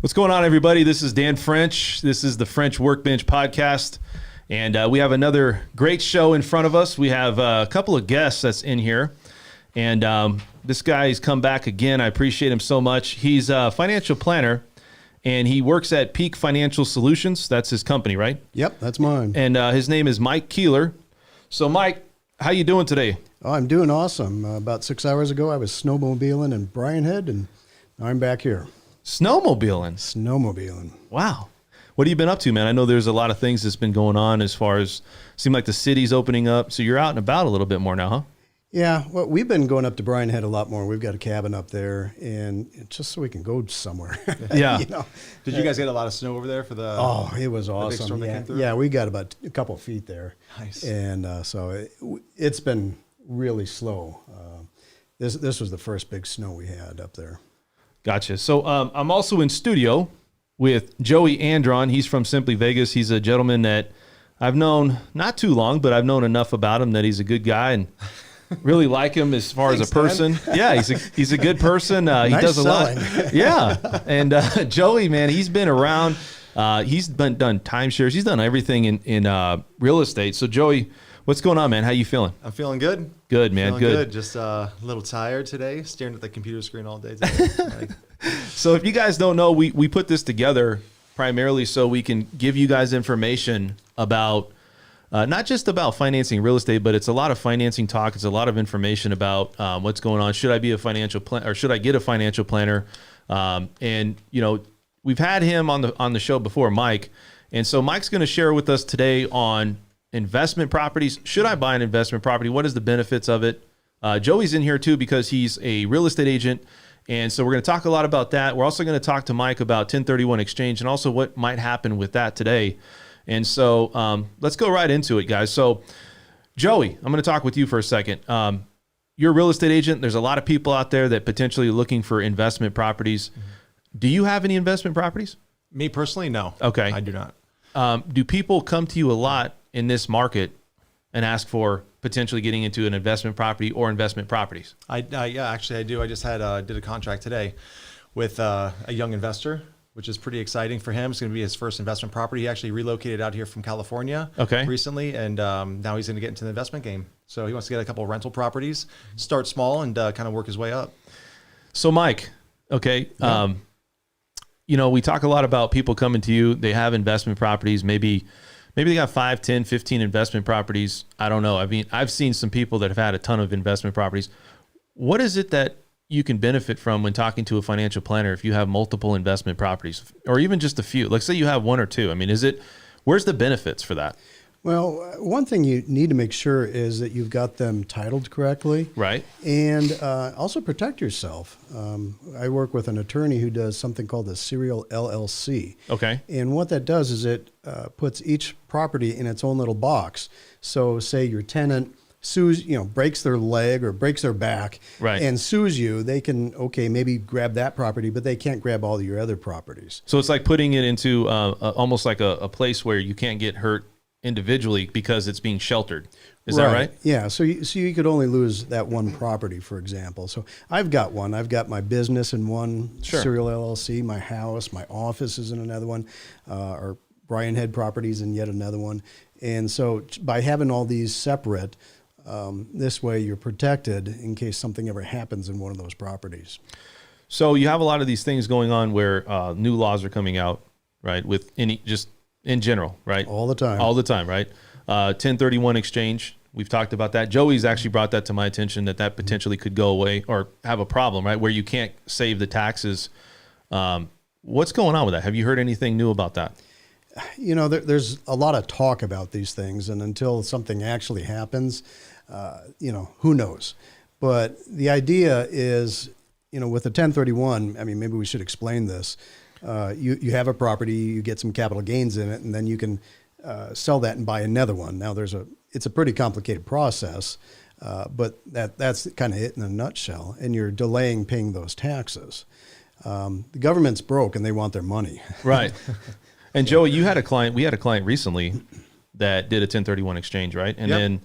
What's going on, everybody? This is Dan French. This is the French Workbench podcast, and we have another great show in front of us. We have a couple of guests that's in here, and this guy's come back again. I appreciate him so much. He's a financial planner, and he works at Peak Financial Solutions. That's his company, right? Yep, that's mine. And his name is Mike Keeler. So, Mike, how you doing today? Oh, I'm doing awesome. About 6 hours ago, I was snowmobiling in Bryan Head, and now I'm back here. Snowmobiling. Wow. What have you been up to, man? I know there's a lot of things that's been going on as far as seem like the city's opening up. So you're out and about a little bit more now, huh? Yeah, well, we've been going up to Bryan Head a lot more. We've got a cabin up there, and just so we can go somewhere. Yeah. Did you guys get a lot of snow over there for the? Oh, it was awesome. Big storm that came through? Yeah, we got about a couple of feet there. Nice. And so it's been really slow. This was the first big snow we had up there. Gotcha. So I'm also in studio with Joey Andron. He's from Simply Vegas. He's a gentleman that I've known not too long, but I've known enough about him that he's a good guy and really like him as far as a person. Dan. Yeah, he's a good person. He nice does a selling. lot. Yeah. And Joey, man, he's been around. He's done timeshares. He's done everything in real estate. So Joey, what's going on, man? How you feeling? I'm feeling good. Good, man. Feeling good. Just a little tired today, staring at the computer screen all day today. So if you guys don't know, we put this together primarily so we can give you guys information about not just about financing real estate, but it's a lot of financing talk. It's a lot of information about what's going on. Should I be a financial planner, or should I get a financial planner? And you know, we've had him on the show before, Mike, and so Mike's going to share with us today on investment properties. Should I buy an investment property? What is the benefits of it? Joey's in here too because he's a real estate agent. And so we're going to talk a lot about that. We're also going to talk to Mike about 1031 exchange and also what might happen with that today. And so let's go right into it, guys. So Joey, I'm going to talk with you for a second. You're a real estate agent. There's a lot of people out there that potentially are looking for investment properties. Do you have any investment properties? Me personally, no. Okay. I do not. Do people come to you a lot in this market and ask for potentially getting into an investment property or investment properties? Yeah, actually I do. I just did a contract today with a young investor, which is pretty exciting for him. It's going to be his first investment property. He actually relocated out here from California recently, and now he's going to get into the investment game. So he wants to get a couple of rental properties, start small, and kind of work his way up. So Mike, okay, yeah. You know, we talk a lot about people coming to you. They have investment properties. Maybe they got 5, 10, 15 investment properties. I don't know. I mean, I've seen some people that have had a ton of investment properties. What is it that you can benefit from when talking to a financial planner if you have multiple investment properties or even just a few? Like say you have one or two. I mean, where's the benefits for that? Well, one thing you need to make sure is that you've got them titled correctly. Right. And also protect yourself. I work with an attorney who does something called a serial LLC. Okay. And what that does is it puts each property in its own little box. So say your tenant sues, breaks their leg or breaks their back and sues you, they can, maybe grab that property, but they can't grab all your other properties. So it's like putting it into almost like a place where you can't get hurt individually because it's being sheltered. Is that right? Yeah. So you could only lose that one property, for example. So I've got one. I've got my business in one serial LLC, my house, my office is in another one, or Bryan Head properties in yet another one. And so by having all these separate, this way you're protected in case something ever happens in one of those properties. So you have a lot of these things going on where new laws are coming out, right? With in general, right? All the time, right? 1031 exchange. We've talked about that. Joey's actually brought that to my attention that potentially could go away or have a problem, right? Where you can't save the taxes. What's going on with that? Have you heard anything new about that? There's a lot of talk about these things, and until something actually happens, who knows? But the idea is, with the 1031, I mean, maybe we should explain this. You have a property, you get some capital gains in it, and then you can sell that and buy another one. Now it's a pretty complicated process, but that's kind of it in a nutshell. And you're delaying paying those taxes. The government's broke and they want their money. Right. And Joey, we had a client recently that did a 1031 exchange, right? And then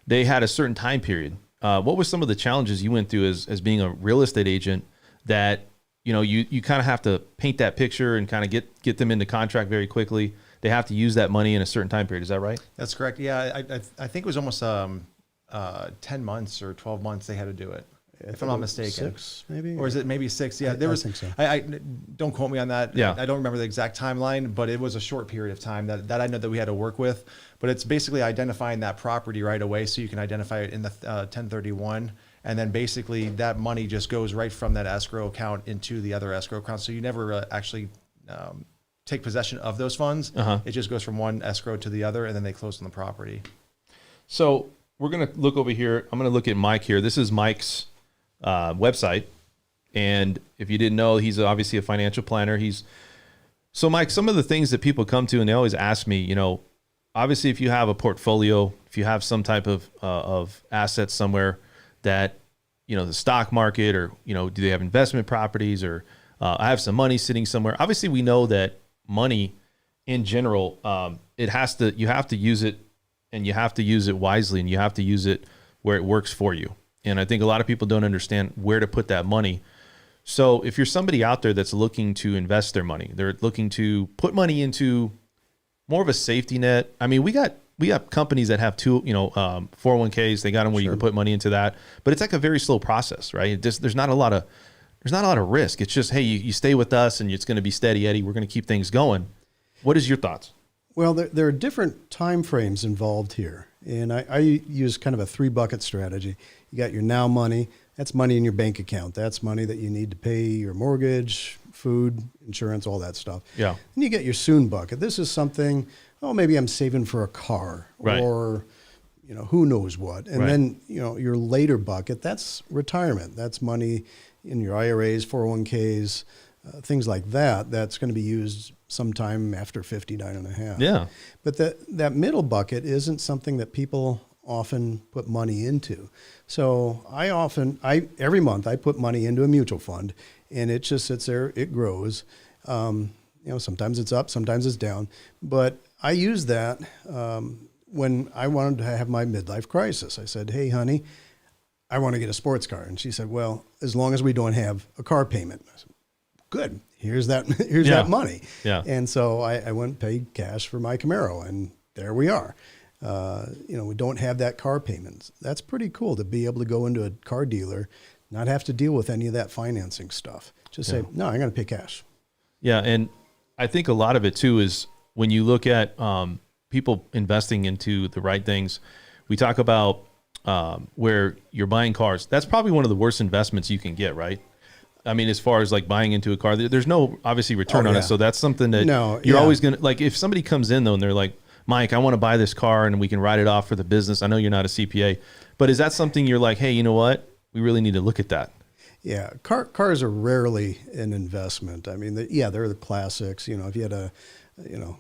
they had a certain time period. What were some of the challenges you went through as being a real estate agent that you kind of have to paint that picture and kind of get them into contract very quickly. They have to use that money in a certain time period. Is that right? That's correct. Yeah, I think it was almost 10 months or 12 months they had to do it, if I'm not mistaken. 6 maybe? Or is it maybe 6? Yeah, I think so. I don't quote me on that. Yeah. I don't remember the exact timeline, but it was a short period of time that I know that we had to work with. But it's basically identifying that property right away so you can identify it in the 1031. And then basically that money just goes right from that escrow account into the other escrow account. So you never actually take possession of those funds. It just goes from one escrow to the other, and then they close on the property. So we're going to look over here. I'm going to look at Mike here. This is Mike's website. And if you didn't know, he's obviously a financial planner. So Mike, some of the things that people come to and they always ask me, obviously if you have a portfolio, if you have some type of assets somewhere that, the stock market or, do they have investment properties or I have some money sitting somewhere. Obviously we know that money in general, you have to use it and you have to use it wisely and you have to use it where it works for you. And I think a lot of people don't understand where to put that money. So if you're somebody out there that's looking to invest their money, they're looking to put money into more of a safety net. I mean, we got companies that have 401ks. They got them where you can put money into that, but it's like a very slow process, right? There's not a lot of risk. It's just, hey, you stay with us and it's going to be steady Eddie. We're going to keep things going. What is your thoughts? Well, there are different time frames involved here. And I use kind of a 3-bucket strategy. You got your now money. That's money in your bank account. That's money that you need to pay your mortgage, food, insurance, all that stuff. Yeah. And you get your soon bucket. This is something, maybe I'm saving for a car or, who knows what. And then, your later bucket, that's retirement. That's money in your IRAs, 401ks, things like that. That's going to be used sometime after 59 and a half. Yeah. But that middle bucket isn't something that people often put money into. So every month I put money into a mutual fund and it just sits there, it grows. Sometimes it's up, sometimes it's down, but I use that when I wanted to have my midlife crisis. I said, hey, honey, I want to get a sports car. And she said, well, as long as we don't have a car payment. I said, good. Here's that money. Yeah. And so I went and paid cash for my Camaro and there we are. We don't have that car payment. That's pretty cool to be able to go into a car dealer, not have to deal with any of that financing stuff. Just say, no, I'm going to pay cash. Yeah. And I think a lot of it too is when you look at people investing into the right things, we talk about where you're buying cars. That's probably one of the worst investments you can get, right? I mean, as far as like buying into a car, there's no obviously return on it. So that's something that you're always going to, like if somebody comes in though and they're like, Mike, I want to buy this car and we can write it off for the business. I know you're not a CPA, but is that something you're like, hey, you know what? We really need to look at that. Yeah. Cars are rarely an investment. I mean, they're the classics. If you had a,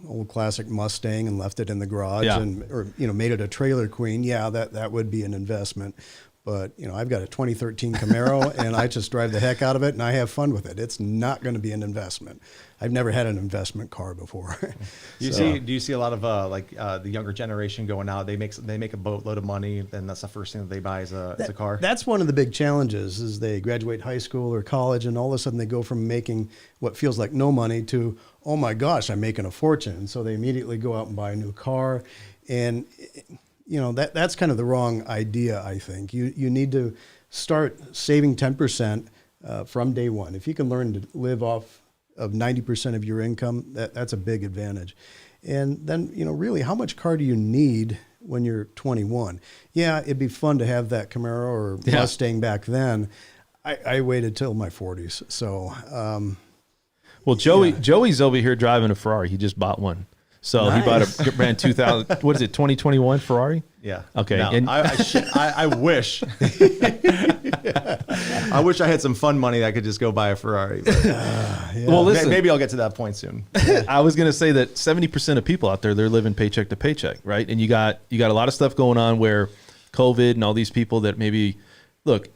old classic Mustang and left it in the garage or made it a trailer queen. Yeah, that would be an investment. But, I've got a 2013 Camaro and I just drive the heck out of it and I have fun with it. It's not going to be an investment. I've never had an investment car before. Do you see a lot of the younger generation going out? They make a boatload of money, and that's the first thing that they buy is a car. That's one of the big challenges is they graduate high school or college and all of a sudden they go from making what feels like no money to, oh my gosh, I'm making a fortune. And so they immediately go out and buy a new car. And that's kind of the wrong idea, I think. You need to start saving 10% from day one. If you can learn to live off of 90% of your income, that's a big advantage. And then, really, how much car do you need when you're 21? Yeah, it'd be fun to have that Camaro or Mustang back then. I waited till my 40s. So, well, Joey's over here driving a Ferrari. He just bought one. So He bought a brand 2000, what is it, 2021 Ferrari? Yeah. Okay. No, and I wish. I wish I had some fun money that I could just go buy a Ferrari. But, well, listen, maybe I'll get to that point soon. I was going to say that 70% of people out there, they're living paycheck to paycheck, right? And you got a lot of stuff going on where COVID and all these people that maybe, look,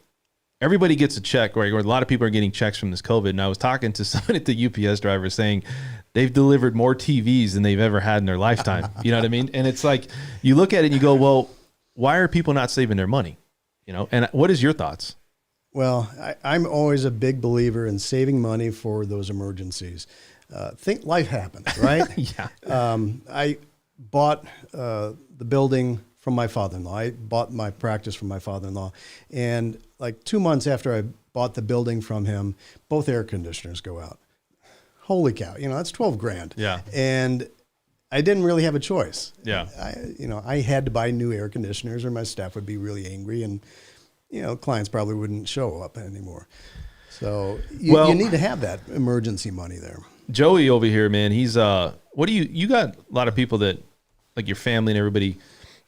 everybody gets a check, right? Or a lot of people are getting checks from this COVID. And I was talking to someone at the UPS driver saying they've delivered more TVs than they've ever had in their lifetime. You know what I mean? And it's like, you look at it and you go, well, why are people not saving their money? And what is your thoughts? Well, I'm always a big believer in saving money for those emergencies. Think life happens, right? Yeah. I bought the building from my father-in-law. I bought my practice from my father-in-law. And like 2 months after I bought the building from him, both air conditioners go out. Holy cow, that's 12 grand. Yeah. And I didn't really have a choice. Yeah. I had to buy new air conditioners or my staff would be really angry and, clients probably wouldn't show up anymore. So you need to have that emergency money there. Joey over here, man, he's, you got a lot of people that, like your family and everybody,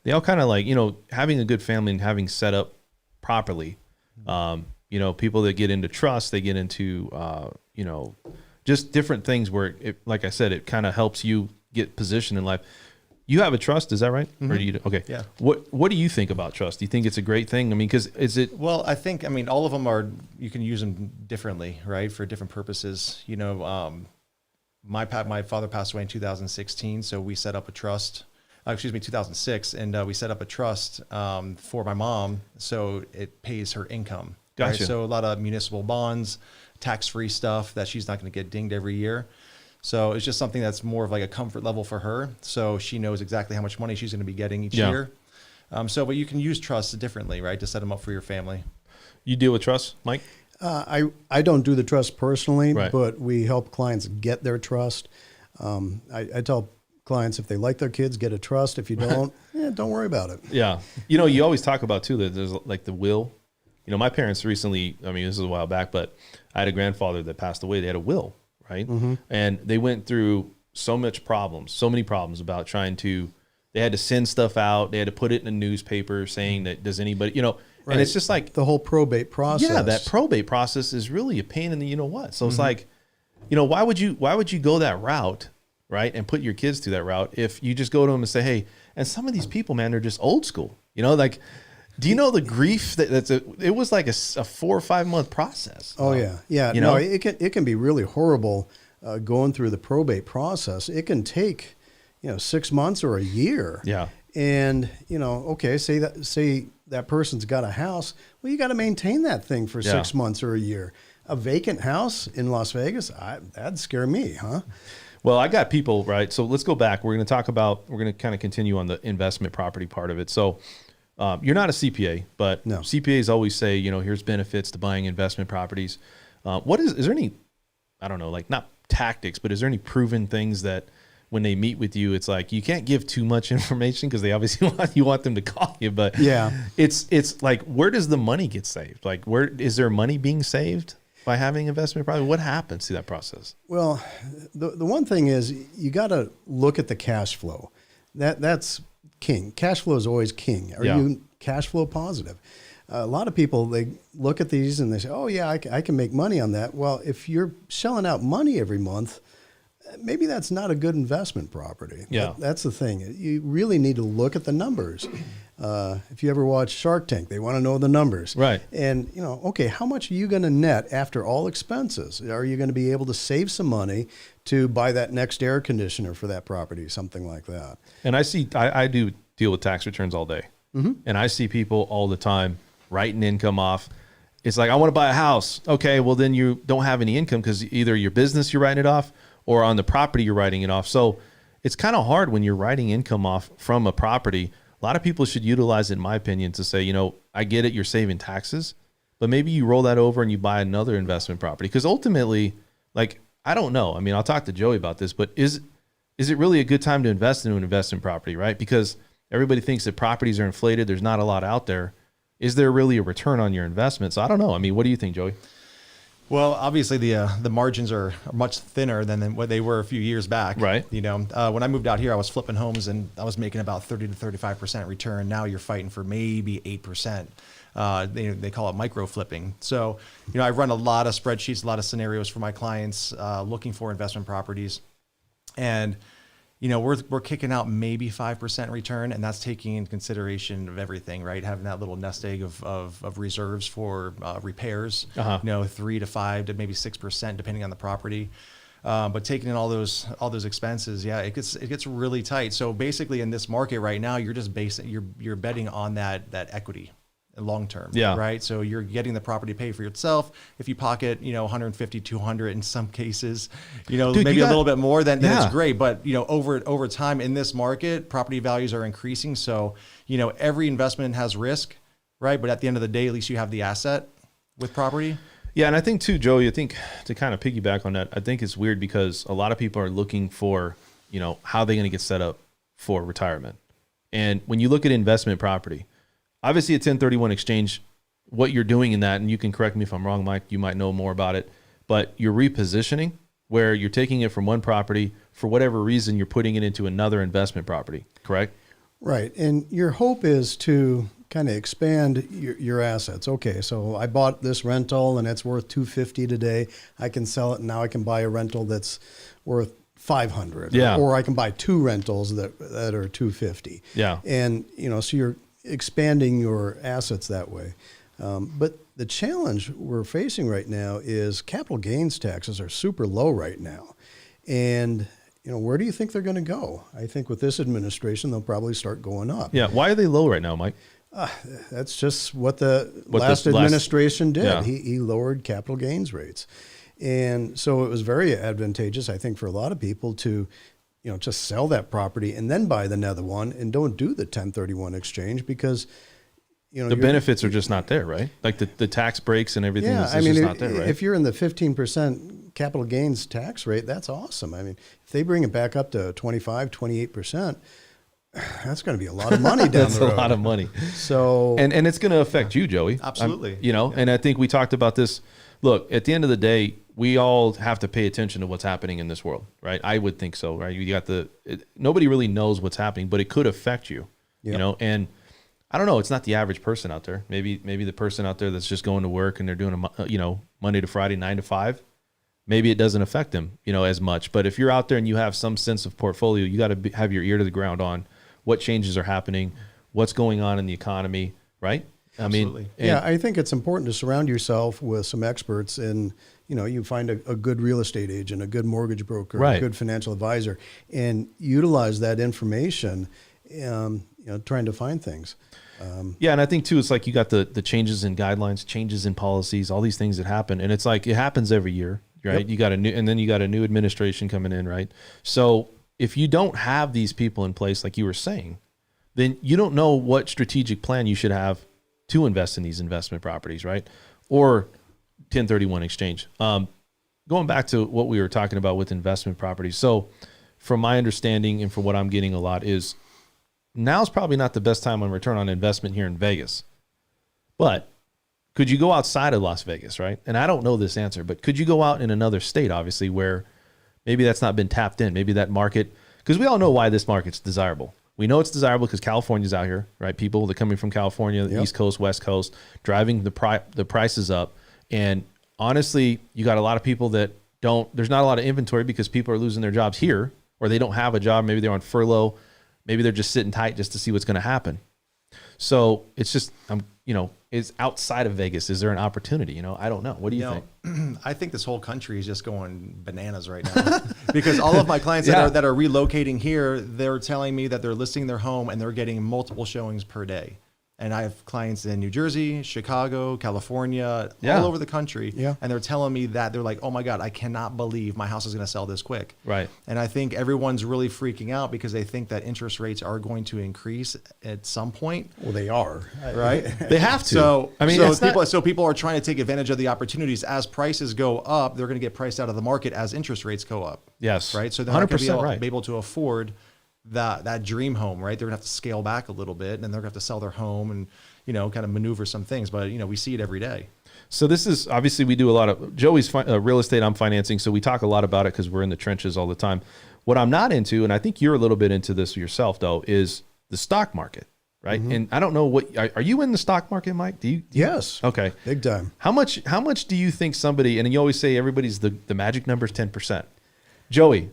they all kind of like, having a good family and having set up properly. People that get into trust, they get into, just different things where, like I said, it kind of helps you get positioned in life. You have a trust, is that right? Mm-hmm. Or do you? Okay. Yeah. What do you think about trust? Do you think it's a great thing? I mean, because is it? Well, I think all of them are. You can use them differently, right, for different purposes. My father passed away in 2016, so we set up a trust. 2006, and we set up a trust for my mom, so it pays her income. Gotcha. Right? So a lot of municipal bonds, tax-free stuff that she's not going to get dinged every year. So it's just something that's more of like a comfort level for her. So she knows exactly how much money she's going to be getting each year. But you can use trusts differently, right, to set them up for your family. You deal with trusts, Mike? I don't do the trust personally, right. But we help clients get their trust. I tell clients if they like their kids, get a trust. If you don't, don't worry about it. Yeah. You always talk about too that there's like the will. My parents recently, this is a while back, but I had a grandfather that passed away. They had a will, right? Mm-hmm. And they went through so many problems about they had to send stuff out. They had to put it in a newspaper saying that does anybody, right. And it's just like the whole probate process. Yeah, that probate process is really a pain in the what. So it's like, why would you go that route, right? And put your kids through that route if you just go to them and say, hey, and some of these people, man, they're just old school, like, do you know the grief it was like a 4 or 5 month process? Oh yeah. Yeah. It can be really horrible going through the probate process. It can take, 6 months or a year. Yeah. And, say that person's got a house. Well, you got to maintain that thing for 6 months or a year. A vacant house in Las Vegas, that'd scare me, huh? Well, I got people, right? So let's go back. We're going to kind of continue on the investment property part of it. So you're not a CPA, but no. CPAs always say, here's benefits to buying investment properties. Is there any, I don't know, like not tactics, but is there any proven things that when they meet with you, it's like, you can't give too much information because they obviously want them to call you, but yeah, it's like, where does the money get saved? Like, where is there money being saved by having investment property? What happens to that process? Well, the one thing is you got to look at the cash flow. That's king. Cash flow is always king. Are you cash flow positive? A lot of people, they look at these and they say, oh yeah, I can make money on that. Well, if you're shelling out money every month, maybe that's not a good investment property. Yeah. That's the thing. You really need to look at the numbers. If you ever watch Shark Tank, they want to know the numbers. Right. And, okay, how much are you going to net after all expenses? Are you going to be able to save some money to buy that next air conditioner for that property, something like that? And I do deal with tax returns all day. Mm-hmm. And I see people all the time writing income off. It's like, I want to buy a house. Okay, well, then you don't have any income because either your business, you're writing it off, or on the property, you're writing it off. So it's kind of hard when you're writing income off from a property. A lot of people should utilize it, in my opinion, to say, I get it, you're saving taxes, but maybe you roll that over and you buy another investment property. Because ultimately, like, I don't know. I'll talk to Joey about this, but is it really a good time to invest in an investment property, right? Because everybody thinks that properties are inflated. There's not a lot out there. Is there really a return on your investment? So I don't know. What do you think, Joey? Well, obviously the margins are much thinner than what they were a few years back. Right. When I moved out here, I was flipping homes and I was making about 30 to 35% return. Now you're fighting for maybe 8%. They call it micro flipping. So, I run a lot of spreadsheets, a lot of scenarios for my clients looking for investment properties. And, we're kicking out maybe 5% return, and that's taking into consideration of everything, right? Having that little nest egg of reserves for repairs, 3 to 5 to maybe 6%, depending on the property. But taking in all those expenses, it gets really tight. So basically, in this market right now, you're just you're betting on that equity. long term. Yeah. Right. So you're getting the property to pay for yourself. If you pocket, 150, 200 in some cases, Dude, maybe a little bit more, then Yeah. it's great. But, over time in this market, property values are increasing. So, every investment has risk, right? But at the end of the day, at least you have the asset with property. Yeah. And I think too, Joey, I think to kind of piggyback on that, I think it's weird because a lot of people are looking for, how they're going to get set up for retirement. And when you look at investment property, obviously a 1031 exchange, what you're doing in that, and you can correct me if I'm wrong, Mike, you might know more about it, but you're repositioning where you're taking it from one property for whatever reason, you're putting it into another investment property, correct? Right. And your hope is to kind of expand your assets. Okay, so I bought this rental and it's worth $250 today. I can sell it and now I can buy a rental that's worth $500. Yeah. Or I can buy two rentals that are $250. Yeah. And, so you're expanding your assets that way. But the challenge we're facing right now is capital gains taxes are super low right now. And, where do you think they're going to go? I think with this administration, they'll probably start going up. Yeah. Why are they low right now, Mike? That's just what the last administration did. Yeah. He lowered capital gains rates. And so it was very advantageous, I think, for a lot of people to, just sell that property and then buy another one and don't do the 1031 exchange because, the benefits are just not there, right? Like the tax breaks and everything is just not there, right? If you're in the 15% capital gains tax rate, that's awesome. I mean, if they bring it back up to 25, 28%, that's going to be a lot of money down the road. That's a lot of money. So, and it's going to affect you, Joey. Absolutely. And I think we talked about this. Look, at the end of the day, we all have to pay attention to what's happening in this world, right? I would think so, right? You got nobody really knows what's happening, but it could affect you, and I don't know. It's not the average person out there. Maybe the person out there that's just going to work and they're doing Monday to Friday, 9 to 5. Maybe it doesn't affect them, as much. But if you're out there and you have some sense of portfolio, you got to have your ear to the ground on what changes are happening, what's going on in the economy, right? Absolutely. I think it's important to surround yourself with some experts and, you find a good real estate agent, a good mortgage broker, right, a good financial advisor, and utilize that information, trying to find things. And I think too, it's like you got the changes in guidelines, changes in policies, all these things that happen. And it's like, it happens every year, right? Yep. You got a new administration coming in, right? So if you don't have these people in place, like you were saying, then you don't know what strategic plan you should have to invest in these investment properties, right? Or 1031 exchange. Going back to what we were talking about with investment properties. So from my understanding and from what I'm getting a lot is now's probably not the best time on return on investment here in Vegas. But could you go outside of Las Vegas, right? And I don't know this answer, but could you go out in another state, obviously, where maybe that's not been tapped in? Maybe that market, because we all know why this market's desirable. We know it's desirable because California's out here, right? People that are coming from California, the East Coast, West Coast, driving the prices up. And honestly, you got a lot of people that there's not a lot of inventory because people are losing their jobs here, or they don't have a job. Maybe they're on furlough. Maybe they're just sitting tight just to see what's going to happen. So it's just, is outside of Vegas, is there an opportunity? I don't know. What do you think? I think this whole country is just going bananas right now because all of my clients that are relocating here, they're telling me that they're listing their home and they're getting multiple showings per day. And I have clients in New Jersey, Chicago, California, all over the country. Yeah. And they're telling me that they're like, oh my God, I cannot believe my house is going to sell this quick. Right. And I think everyone's really freaking out because they think that interest rates are going to increase at some point. Well, they are. Right. They have to. So people are trying to take advantage of the opportunities. As prices go up, they're going to get priced out of the market as interest rates go up. Yes. Right. So they're not going to be able to afford that dream home, right? They're gonna have to scale back a little bit, and then they're gonna have to sell their home and kind of maneuver some things. But we see it every day. So this is obviously, we do a lot of Joey's real estate. I'm financing, so we talk a lot about it because we're in the trenches all the time. What I'm not into, and I think you're a little bit into this yourself, though, is the stock market, right? Mm-hmm. And I don't know what are you in the stock market, Mike? Do you? Yes. Okay. Big time. How much do you think somebody? And you always say everybody's the magic number is 10%. Joey,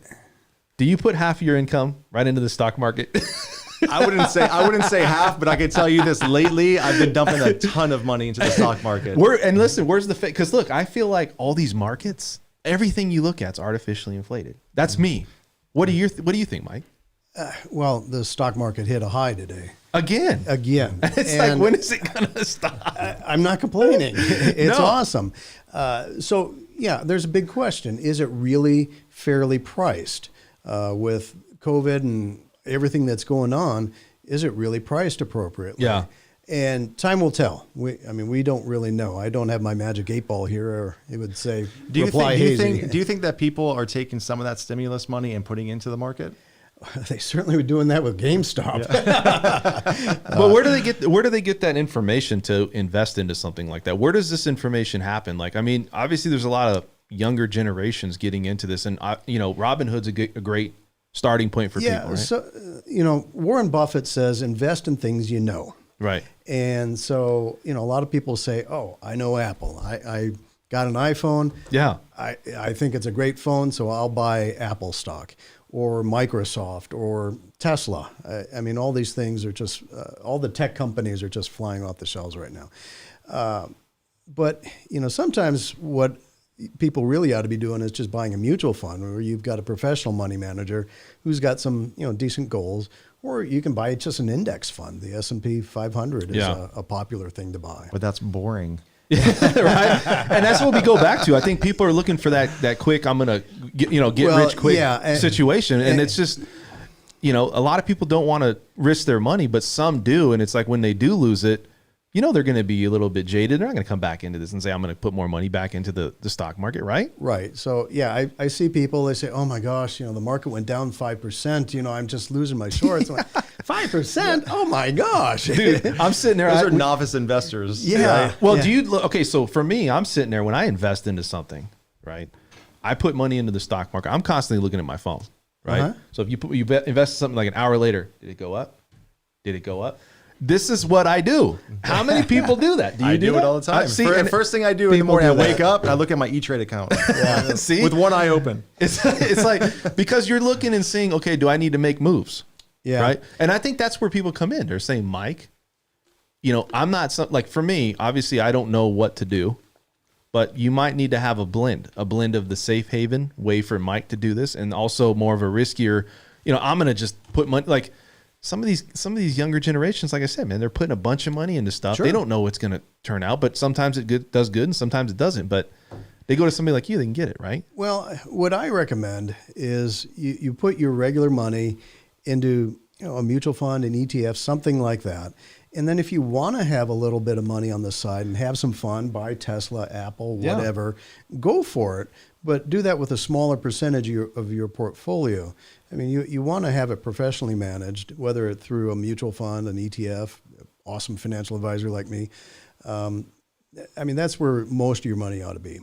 do you put half of your income right into the stock market? I wouldn't say half, but I can tell you this: lately, I've been dumping a ton of money into the stock market. Listen, where's the fake? Because look, I feel like all these markets, everything you look at is artificially inflated. That's me. What do you think, Mike? Well, the stock market hit a high today. Again. It's like, when is it going to stop? I'm not complaining. It's No. awesome. So, yeah, there's a big question. Is it really fairly priced? With COVID and everything that's going on, is it really priced appropriately? Yeah. And time will tell. We don't really know. I don't have my magic 8-ball here, or it would say Do you reply hazy. think that people are taking some of that stimulus money and putting into the market? They certainly were doing that with GameStop. But where do they get that information to invest into something like that? Where does this information happen? Like, I mean, obviously there's a lot of younger generations getting into this, and Robinhood's a great starting point for people, right? So Warren Buffett says invest in things you know. Right. And so, a lot of people say, oh, I know Apple. I got an iPhone. Yeah. I think it's a great phone, so I'll buy Apple stock, or Microsoft, or Tesla. All these things are just, all the tech companies are just flying off the shelves right now. But sometimes what people really ought to be doing is just buying a mutual fund where you've got a professional money manager who's got some decent goals, or you can buy just an index fund. The S&P 500 is a popular thing to buy. But that's boring. Right. And that's what we go back to. I think people are looking for that quick, I'm going to get rich quick situation. And it's just, a lot of people don't want to risk their money, but some do. And it's like when they do lose it, they're going to be a little bit jaded. They're not going to come back into this and say, I'm going to put more money back into the stock market, right? Right. So, I see people, they say, oh my gosh, the market went down 5%. I'm just losing my shorts. I'm like, 5%? Oh my gosh. Dude, I'm sitting there. Those are novice investors. Yeah. Right? Well, so for me, I'm sitting there when I invest into something, right? I put money into the stock market. I'm constantly looking at my phone, right? Uh-huh. So if you invest in something like an hour later, did it go up? Did it go up? This is what I do. How many people do that? Do you do it all the time. First thing I do in the morning, I wake up and I look at my E-Trade account. See? With one eye open. It's like, because you're looking and saying, okay, do I need to make moves? Yeah. Right. And I think that's where people come in. They're saying, Mike, I'm not like, for me, obviously I don't know what to do, but you might need to have a blend of the safe haven way for Mike to do this, and also more of a riskier, I'm going to just put money, like, some of these younger generations, like I said, man, they're putting a bunch of money into stuff. Sure. They don't know what's going to turn out, but sometimes it does good and sometimes it doesn't. But they go to somebody like you, they can get it, right? Well, what I recommend is you put your regular money into a mutual fund, an ETF, something like that. And then if you want to have a little bit of money on the side and have some fun, buy Tesla, Apple, whatever, go for it. But do that with a smaller percentage of your portfolio. You want to have it professionally managed, whether it's through a mutual fund, an ETF, awesome financial advisor like me. That's where most of your money ought to be.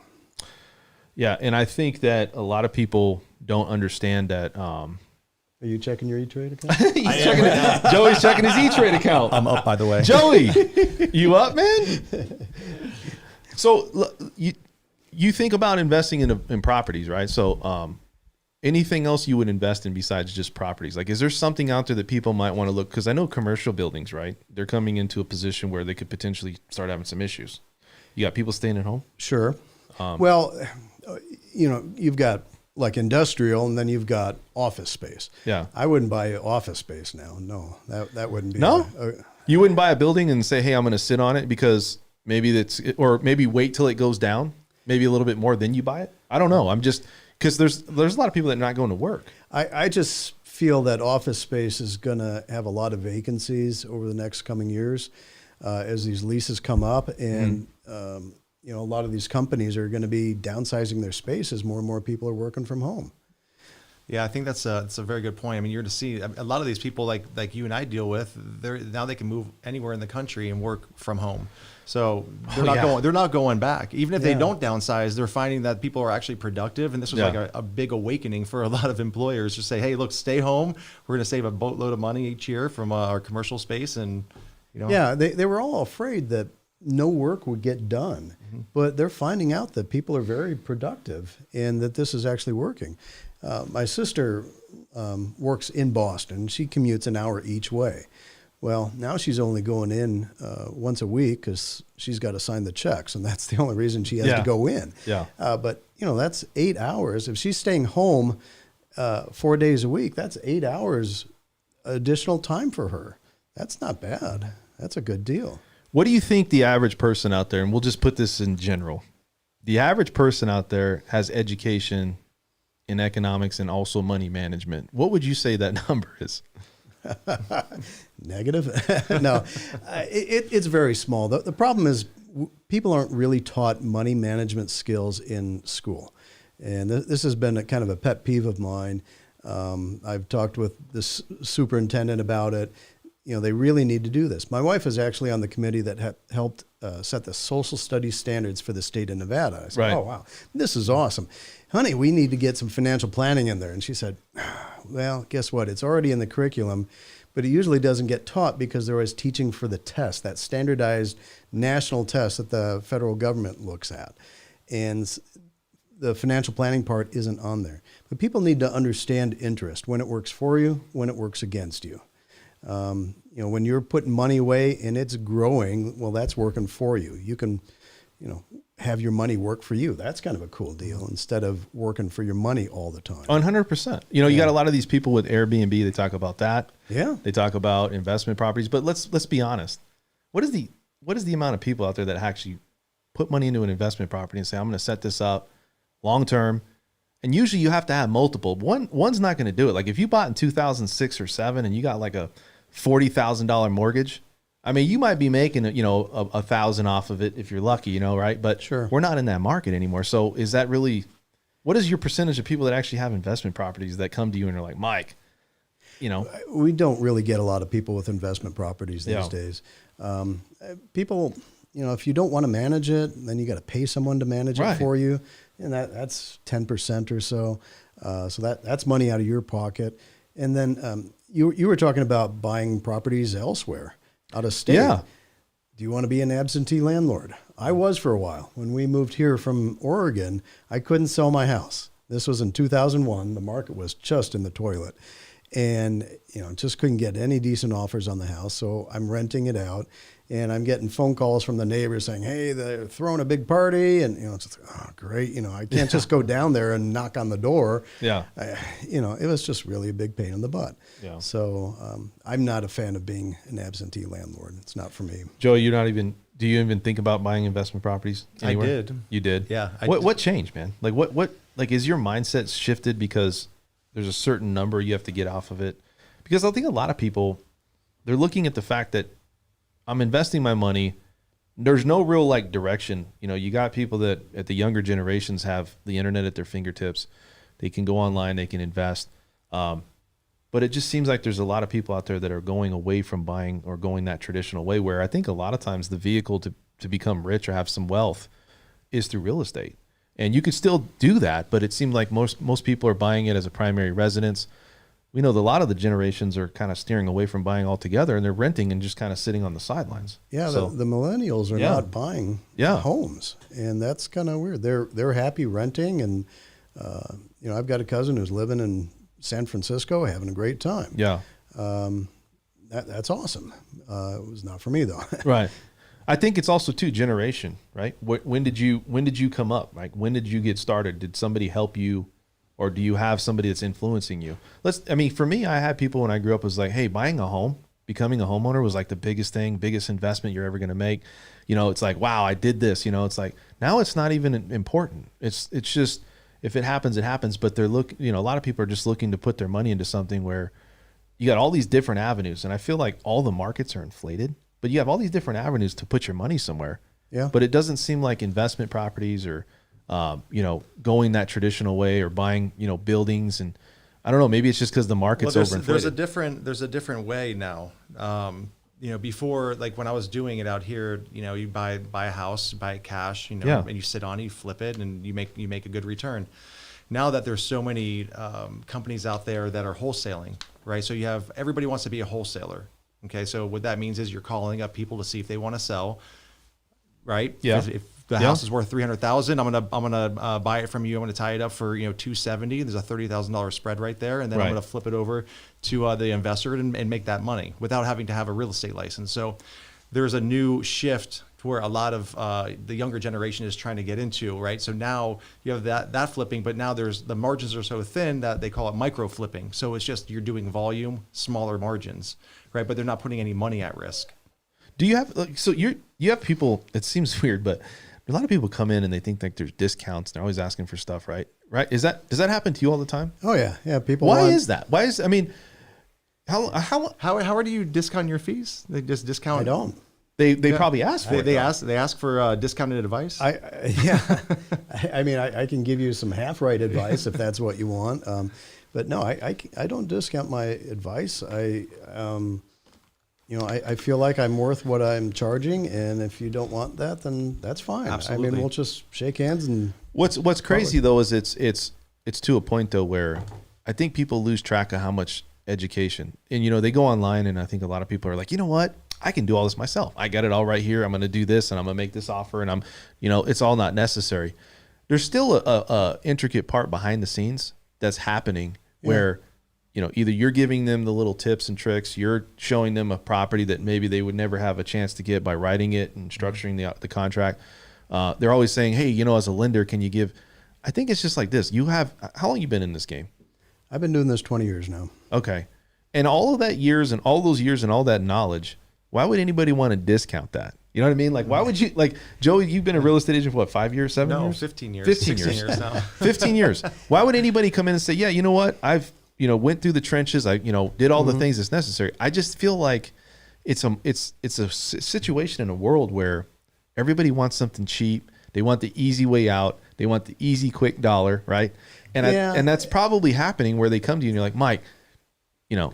Yeah, and I think that a lot of people don't understand that. Are you checking your E-Trade account? Joey's checking his E-Trade account. I'm up, by the way. Joey, you up, man? So you think about investing in properties, right? So anything else you would invest in besides just properties? Like, is there something out there that people might want to look? Because I know commercial buildings, right? They're coming into a position where they could potentially start having some issues. You got people staying at home? Sure. You've got like industrial, and then you've got office space. Yeah. I wouldn't buy office space now. No, that wouldn't be. No? You wouldn't buy a building and say, hey, I'm going to sit on it because or maybe wait till it goes down, maybe a little bit more, then you buy it? I don't know. I'm just... Because there's a lot of people that are not going to work. I just feel that office space is going to have a lot of vacancies over the next coming years as these leases come up. And, a lot of these companies are going to be downsizing their space as more and more people are working from home. Yeah, I think that's a very good point. You're to see a lot of these people like you and I deal with. Now they can move anywhere in the country and work from home. So they're not going back. Even if they don't downsize, they're finding that people are actually productive. And this was like a big awakening for a lot of employers to say, hey, look, stay home. We're going to save a boatload of money each year from our commercial space. And yeah, they were all afraid that no work would get done, but they're finding out that people are very productive and that this is actually working. My sister works in Boston. She commutes an hour each way. Well, now she's only going in once a week because she's got to sign the checks, and that's the only reason she has to go in. Yeah. But that's 8 hours. If she's staying home 4 days a week, that's 8 hours additional time for her. That's not bad. That's a good deal. What do you think the average person out there, and we'll just put this in general, the average person out there has education in economics and also money management? What would you say that number is? Negative? No, it's very small. The problem is people aren't really taught money management skills in school. And this has been a kind of a pet peeve of mine. I've talked with the superintendent about it. You know, they really need to do this. My wife is actually on the committee that helped set the social studies standards for the state of Nevada. I said, right. Oh, wow, this is awesome. Honey, we need to get some financial planning in there. And she said, well, guess what? It's already in the curriculum, but it usually doesn't get taught because they're always teaching for the test, that standardized national test that the federal government looks at. And the financial planning part isn't on there. But people need to understand interest, when it works for you, when it works against you. You know, when you're putting money away and it's growing, well, that's working for you. You can, you know, have your money work for you. That's kind of a cool deal instead of working for your money all the time. 100%. You know, you got a lot of these people with Airbnb. They talk about that. Yeah. They talk about investment properties. But let's be honest. What is the amount of people out there that actually put money into an investment property and say, I'm going to set this up long term? And usually you have to have multiple. One's not going to do it. Like if you bought in 2006 or 7 and you got like a $40,000 mortgage, I mean, you might be making, you know, $1,000 off of it if you're lucky, you know, right? But sure, we're not in that market anymore. So is that really, what is your percentage of people that actually have investment properties that come to you and are like, Mike, you know? We don't really get a lot of people with investment properties these days. People, you know, if you don't want to manage it, then you got to pay someone to manage it for you. And that's 10% or so. So that's money out of your pocket. And then you were talking about buying properties elsewhere, out of state. Yeah. Do you want to be an absentee landlord? I was for a while. When we moved here from Oregon, I couldn't sell my house. This was in 2001. The market was just in the toilet. And, you know, just couldn't get any decent offers on the house. So I'm renting it out. And I'm getting phone calls from the neighbors saying, hey, they're throwing a big party. And, you know, it's just, oh, great. You know, I can't just go down there and knock on the door. Yeah. You know, it was just really a big pain in the butt. Yeah. So I'm not a fan of being an absentee landlord. It's not for me. Joe, do you even think about buying investment properties anywhere? I did. You did? Yeah. What changed, man? Like what, like is your mindset shifted because there's a certain number you have to get off of it? Because I think a lot of people, they're looking at the fact that I'm investing my money. There's no real like direction. You know, you got people that at the younger generations have the internet at their fingertips. They can go online, they can invest. But it just seems like there's a lot of people out there that are going away from buying or going that traditional way, where I think a lot of times the vehicle to become rich or have some wealth is through real estate. And you could still do that, but it seems like most people are buying it as a primary residence. We know that a lot of the generations are kind of steering away from buying altogether, and they're renting and just kind of sitting on the sidelines. Yeah, so, the millennials are not buying homes, and that's kind of weird. They're happy renting, and you know, I've got a cousin who's living in San Francisco, having a great time. Yeah, that's awesome. It was not for me though. Right. I think it's also too generation, right? When did you come up? Like when did you get started? Did somebody help you? Or do you have somebody that's influencing you? For me, I had people when I grew up was like, hey, buying a home, becoming a homeowner was like the biggest thing, biggest investment you're ever going to make. You know, it's like, wow, I did this. You know, it's like now it's not even important. It's just if it happens, it happens. But a lot of people are just looking to put their money into something where you got all these different avenues. And I feel like all the markets are inflated, but you have all these different avenues to put your money somewhere. Yeah. But it doesn't seem like investment properties or you know, going that traditional way or buying, you know, buildings. And I don't know, maybe it's just because the market's overinflated. There's a different way now. You know, before, like when I was doing it out here, you know, you buy a house, buy it cash, you know, and you sit on it, you flip it, and you make a good return. Now that there's so many companies out there that are wholesaling, right? So everybody wants to be a wholesaler. Okay, so what that means is you're calling up people to see if they want to sell, right? Yeah. If the house is worth $300,000, I'm gonna buy it from you. I'm gonna tie it up for $270,000. There's a $30,000 spread right there, and then I'm gonna flip it over to the investor and make that money without having to have a real estate license. So there's a new shift to where a lot of the younger generation is trying to get into, right? So now you have that flipping, but now the margins are so thin that they call it micro flipping. So it's just you're doing volume, smaller margins, right? But they're not putting any money at risk. Do you have you have people? It seems weird, but a lot of people come in and they think like there's discounts. They're always asking for stuff, right? Right? Does that happen to you all the time? Oh yeah. People. Why is that? I mean, how do you discount your fees? They just discount. I don't. They probably ask for it. They ask for discounted advice. I mean, I can give you some half-right advice if that's what you want. But no, I don't discount my advice. I feel like I'm worth what I'm charging, and if you don't want that, then that's fine. Absolutely. I mean, we'll just shake hands and. What's crazy though is it's to a point though where I think people lose track of how much education, and they go online, and I think a lot of people are like, you know what, I can do all this myself. I got it all right here. I'm going to do this, and I'm going to make this offer, and it's all not necessary. There's still a intricate part behind the scenes that's happening where, either you're giving them the little tips and tricks, you're showing them a property that maybe they would never have a chance to get by writing it and structuring the contract. They're always saying, hey, as a lender, can you give? I think it's just like this. How long you been in this game? I've been doing this 20 years now. Okay. And all of that years and all those years and all that knowledge, why would anybody want to discount that? You know what I mean? Like, why would you, like, Joey, you've been a real estate agent for what, 5 years, 7 years? 15 years. 15 years now. 15 years. Why would anybody come in and say, yeah, you know what? I've, went through the trenches. I, did all the things that's necessary. I just feel like it's a situation in a world where everybody wants something cheap. They want the easy way out. They want the easy, quick dollar, right? And that's probably happening where they come to you and you're like, Mike,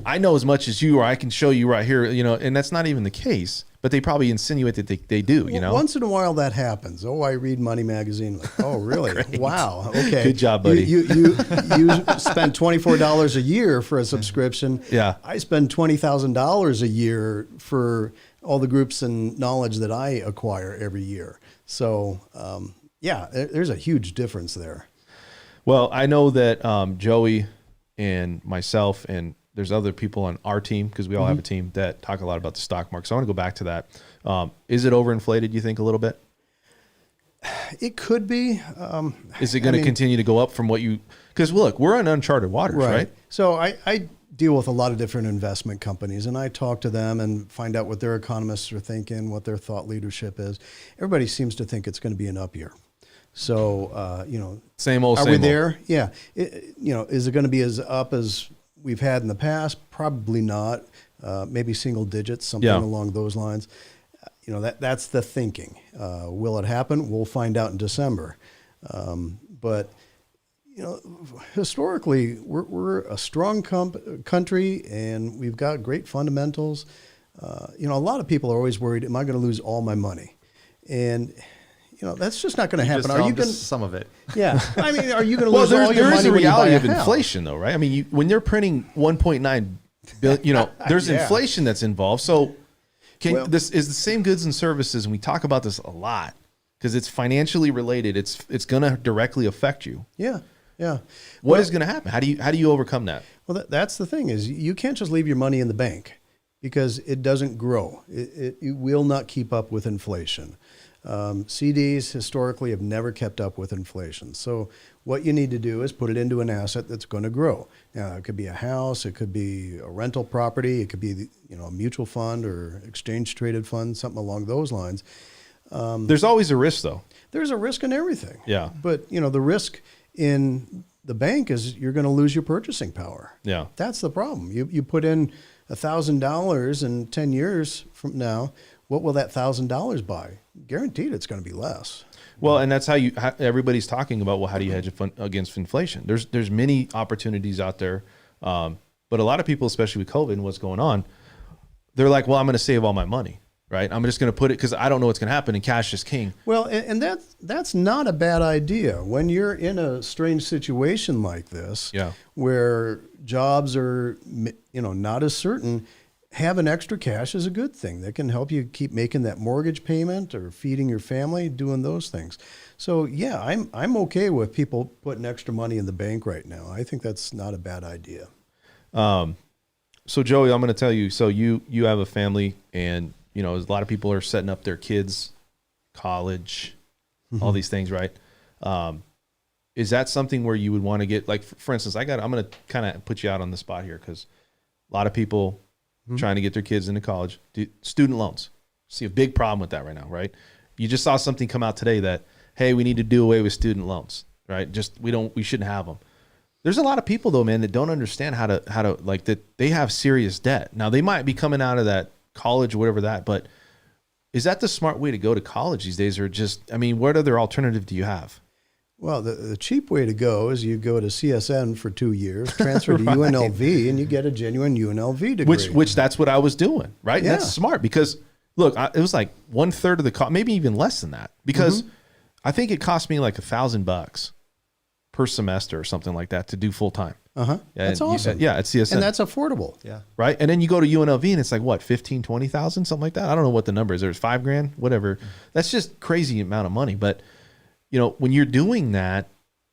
I know as much as you, or I can show you right here, and that's not even the case, but they probably insinuate that they do, Once in a while that happens. Oh, I read Money Magazine. Like, oh, really? Wow. Okay. Good job, buddy. You spend $24 a year for a subscription. Yeah. I spend $20,000 a year for all the groups and knowledge that I acquire every year. So, there's a huge difference there. Well, I know that Joey and myself and there's other people on our team, because we all have a team, that talk a lot about the stock market. So I want to go back to that. Is it overinflated, you think, a little bit? It could be. Is it going to continue to go up from what you... Because, look, we're on uncharted waters, right? So I deal with a lot of different investment companies, and I talk to them and find out what their economists are thinking, what their thought leadership is. Everybody seems to think it's going to be an up year. So, same old. Are we there? Yeah. Is it going to be as up as we've had in the past? Probably not. Maybe single digits, something along those lines. That's the thinking. Will it happen? We'll find out in December. But historically, we're a strong country, and we've got great fundamentals. A lot of people are always worried, am I going to lose all my money? And that's just not going to happen. Are you going to some of it? Yeah, I mean, are you going to lose all your money? There is a reality of house? inflation, though, right? I mean, when they're printing 1.9 billion, there's inflation that's involved. So, this is the same goods and services, and we talk about this a lot because it's financially related. It's going to directly affect you. Yeah. What is going to happen? How do you overcome that? Well, that's the thing is you can't just leave your money in the bank because it doesn't grow. It will not keep up with inflation. CDs historically have never kept up with inflation. So what you need to do is put it into an asset that's going to grow. Now, it could be a house, it could be a rental property, it could be a mutual fund or exchange traded fund, something along those lines. There's always a risk, though. There's a risk in everything. Yeah. But the risk in the bank is you're going to lose your purchasing power. Yeah. That's the problem. You put in $1,000 in 10 years from now. What will that $1,000 buy? Guaranteed it's going to be less. Well, and that's how everybody's talking about, well, how do you hedge against inflation? There's many opportunities out there. But a lot of people, especially with COVID and what's going on, they're like, well, I'm going to save all my money, right? I'm just going to put it because I don't know what's going to happen, and cash is king. Well, and that's not a bad idea. When you're in a strange situation like this, where jobs are, not as certain, having extra cash is a good thing. That can help you keep making that mortgage payment or feeding your family, doing those things. So yeah, I'm okay with people putting extra money in the bank right now. I think that's not a bad idea. So Joey, I'm going to tell you, so you have a family, and a lot of people are setting up their kids college, all these things, right? Is that something where you would want to get, like, for instance, I'm going to kind of put you out on the spot here because a lot of people trying to get their kids into college, student loans. See a big problem with that right now, right? You just saw something come out today that, hey, we need to do away with student loans, right? We shouldn't have them. There's a lot of people though, man, that don't understand how to like that they have serious debt. Now they might be coming out of that college or whatever but is that the smart way to go to college these days? Or just, I mean, what other alternative do you have? Well, the cheap way to go is you go to CSN for 2 years, transfer to right. UNLV, and you get a genuine UNLV degree. Which that's what I was doing, right? Yeah. That's smart because, look, it was like 1/3 of the cost, maybe even less than that, because I think it cost me like $1,000 per semester or something like that to do full time. That's awesome. At CSN. And that's affordable. Yeah. Right. And then you go to UNLV and it's like what, 15, 20,000, something like that. I don't know what the number is. There's $5,000, whatever. That's just crazy amount of money. But you know, when you're doing that,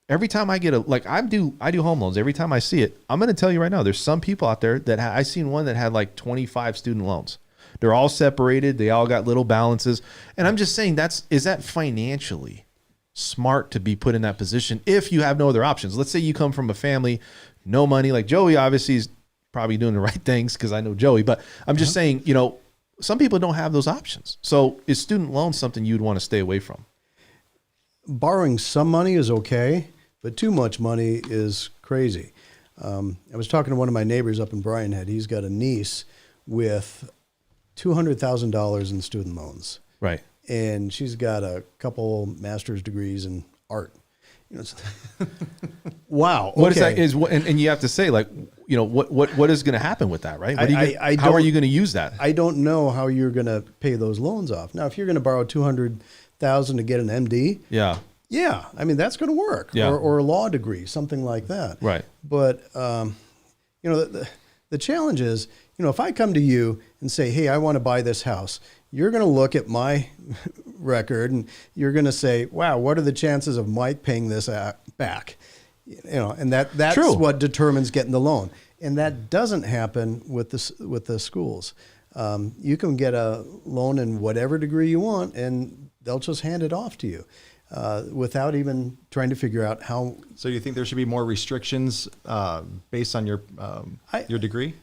every time I get I do home loans. Every time I see it, I'm going to tell you right now, there's some people out there that I seen one that had like 25 student loans. They're all separated. They all got little balances. And I'm just saying is that financially smart to be put in that position if you have no other options? Let's say you come from a family, no money, like Joey obviously is probably doing the right things because I know Joey, but I'm just saying, you know, some people don't have those options. So is student loans something you'd want to stay away from? Borrowing some money is okay, but too much money is crazy. I was talking to one of my neighbors up in Bryan Head. He's got a niece with $200,000 in student loans. Right. And she's got a couple master's degrees in art. You know, wow. Okay. What is that? And you have to say, like, you know, what is going to happen with that, right? How are you going to use that? I don't know how you're going to pay those loans off. Now, if you're going to borrow $200,000 to get an MD, yeah, I mean that's going to work. Yeah. Or a law degree, something like that. Right. But you know, the challenge is, you know, if I come to you and say, hey, I want to buy this house, you're going to look at my record and you're going to say, wow, what are the chances of Mike paying this back? You know, and that's True. what determines getting the loan. And that doesn't happen with the schools. You can get a loan in whatever degree you want, and they'll just hand it off to you without even trying to figure out how. So you think there should be more restrictions based on your degree?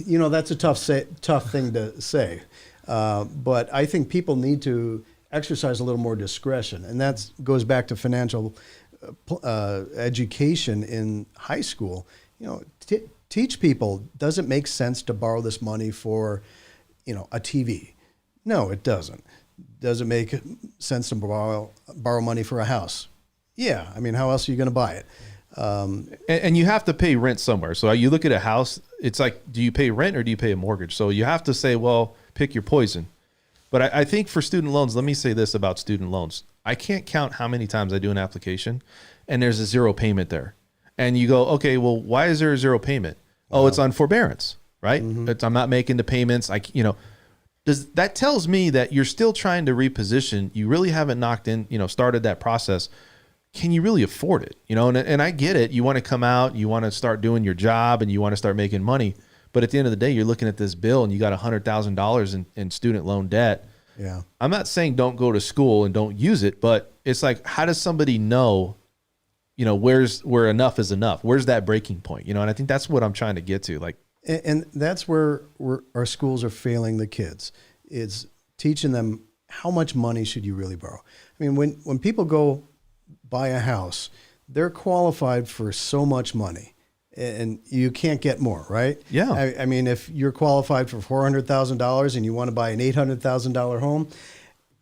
You know, that's a tough thing to say. But I think people need to exercise a little more discretion. And that goes back to financial education in high school. You know, teach people, does it make sense to borrow this money for, you know, a TV? No, it doesn't. Does it make sense to borrow money for a house? Yeah. I mean, how else are you going to buy it? And you have to pay rent somewhere. So you look at a house, it's like, do you pay rent or do you pay a mortgage? So you have to say, well, pick your poison. But I think for student loans, let me say this about student loans. I can't count how many times I do an application and there's a zero payment there. And you go, okay, well, why is there a zero payment? Wow. Oh, it's on forbearance, right? I'm not making the payments. That tells me that you're still trying to reposition. You really haven't started that process. Can you really afford it? You know, and I get it. You want to come out, you want to start doing your job, and you want to start making money. But at the end of the day, you're looking at this bill and you got $100,000 in student loan debt. Yeah. I'm not saying don't go to school and don't use it, but it's like, how does somebody know, you know, where enough is enough? Where's that breaking point? You know, and I think that's what I'm trying to get to. Like, and that's where our schools are failing the kids. It's teaching them how much money should you really borrow. I mean, when people go buy a house, they're qualified for so much money. And you can't get more, right? Yeah. I mean, if you're qualified for $400,000 and you want to buy an $800,000 home,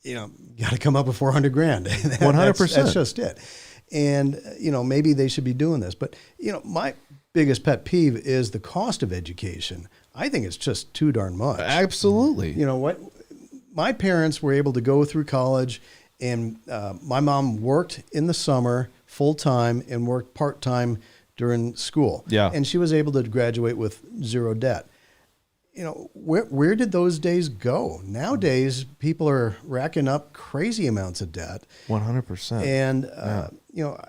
you know, you got to come up with $400,000. 100%. That's just it. And, you know, maybe they should be doing this. But, you know, my biggest pet peeve is the cost of education. I think it's just too darn much. Absolutely. You know what? My parents were able to go through college, and my mom worked in the summer full time and worked part time during school. Yeah. And she was able to graduate with zero debt. You know, where did those days go? Nowadays, people are racking up crazy amounts of debt. 100%. And, you know,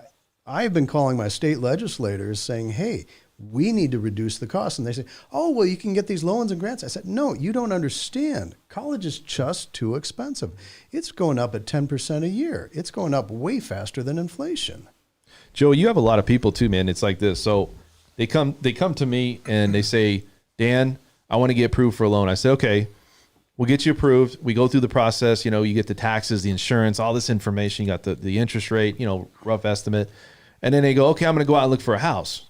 I've been calling my state legislators saying, hey, We need to reduce the cost. And they say, oh, well, you can get these loans and grants. I said, no, you don't understand. College is just too expensive. It's going up at 10% a year. It's going up way faster than inflation. Joe, you have a lot of people too, man. It's like this. So they come to me and they say, Dan, I want to get approved for a loan. I say, okay, we'll get you approved. We go through the process. You get the taxes, the insurance, all this information. You got the interest rate, rough estimate. And then they go, okay, I'm going to go out and look for a house.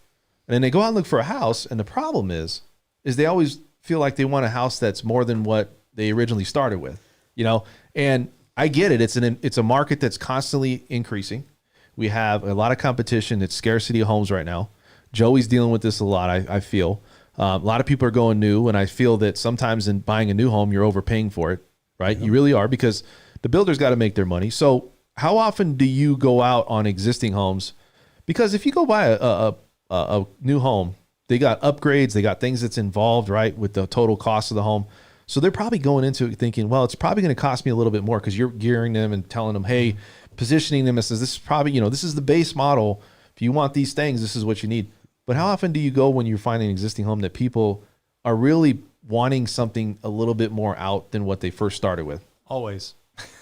And then they go out and look for a house. And the problem is they always feel like they want a house that's more than what they originally started with, and I get it. It's a market that's constantly increasing. We have a lot of competition. It's scarcity of homes right now. Joey's dealing with this a lot. I feel a lot of people are going new. And I feel that sometimes in buying a new home, you're overpaying for it, right? You really are, because the builders got to make their money. So how often do you go out on existing homes? Because if you go buy a new home, they got upgrades, they got things that's involved, right, with the total cost of the home. So they're probably going into it thinking, well, it's probably going to cost me a little bit more, because you're gearing them and telling them, hey, positioning them as this is probably, this is the base model. If you want these things, this is what you need. But how often do you go when you're finding an existing home that people are really wanting something a little bit more out than what they first started with? Always.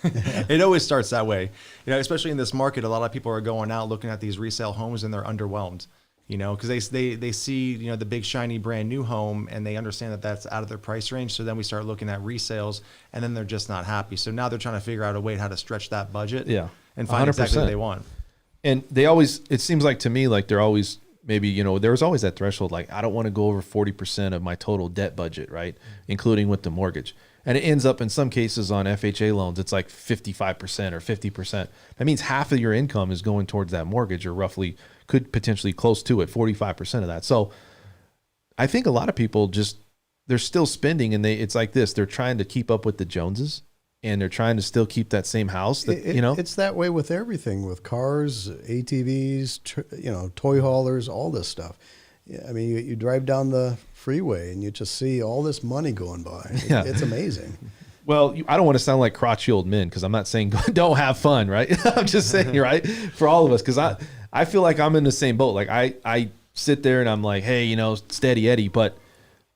It always starts that way. Especially in this market, a lot of people are going out looking at these resale homes and they're underwhelmed, because they see, the big shiny brand new home and they understand that that's out of their price range. So then we start looking at resales and then they're just not happy. So now they're trying to figure out a way how to stretch that budget and find 100%. Exactly what they want. And it seems like to me, like they're always, maybe, there's always that threshold. Like, I don't want to go over 40% of my total debt budget, right? Including with the mortgage. And it ends up in some cases on FHA loans, it's like 55% or 50%. That means half of your income is going towards that mortgage, or roughly could potentially close to it, 45% of that. So I think a lot of people they're still spending, and it's like this, they're trying to keep up with the Joneses, and they're trying to still keep that same house that, It's that way with everything, with cars, ATVs, toy haulers, all this stuff. I mean, you drive down the freeway and you just see all this money going by. It's amazing. Well, I don't want to sound like crotchety old men, because I'm not saying don't have fun, right? I'm just saying, right, for all of us, because I feel like I'm in the same boat. Like I sit there and I'm like, hey, steady Eddie. But